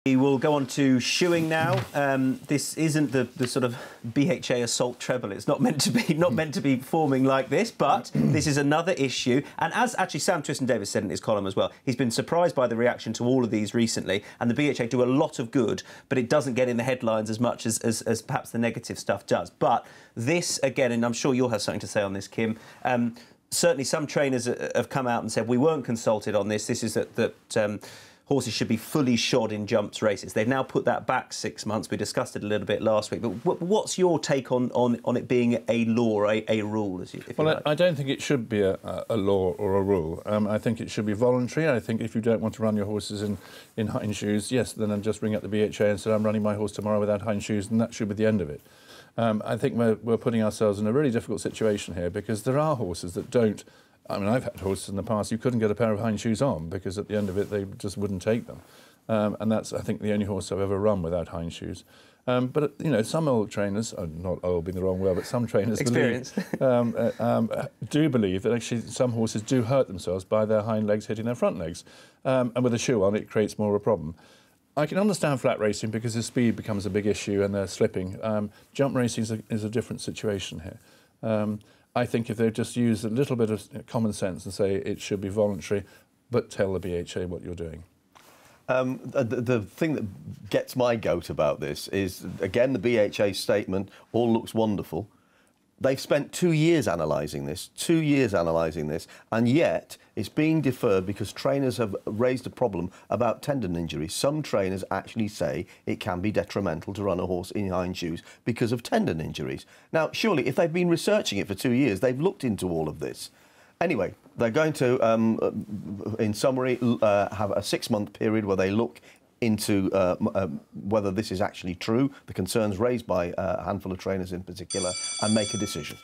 We will go on to shoeing now. This isn't the sort of BHA assault treble. It's not meant to be forming like this, but this is another issue. And as actually Sam Twiston-Davies said in his column as well, he's been surprised by the reaction to all of these recently. And the BHA do a lot of good, but it doesn't get in the headlines as much as perhaps the negative stuff does. But this again, and I'm sure you'll have something to say on this, Kim. Certainly, some trainers have come out and said we weren't consulted on this. This is that horses should be fully shod in jumps races. They've now put that back 6 months. We discussed it a little bit last week. But what's your take on it being a law, a rule? If you like? I don't think it should be a law or a rule. I think it should be voluntary. I think if you don't want to run your horses in hind shoes, yes, then just ring up the BHA and say, I'm running my horse tomorrow without hind shoes, and that should be the end of it. I think we're putting ourselves in a really difficult situation here because there are horses that don't. I mean, I've had horses in the past, you couldn't get a pair of hind shoes on because at the end of it, they just wouldn't take them. And that's, I think, the only horse I've ever run without hind shoes. But, you know, some old trainers, not old being the wrong word, but some trainers do believe that actually some horses do hurt themselves by their hind legs hitting their front legs. And with a shoe on, it creates more of a problem. I can understand flat racing because the speed becomes a big issue and they're slipping. Jump racing is a different situation here. I think if they just use a little bit of common sense and say it should be voluntary, but tell the BHA what you're doing. The thing that gets my goat about this is, again, the BHA statement all looks wonderful. They've spent 2 years analysing this, and yet it's being deferred because trainers have raised a problem about tendon injury. Some trainers actually say it can be detrimental to run a horse in hind shoes because of tendon injuries. Now, surely, if they've been researching it for 2 years, they've looked into all of this. Anyway, they're going to, in summary, have a 6-month period where they look into whether this is actually true, the concerns raised by a handful of trainers in particular, and make a decision.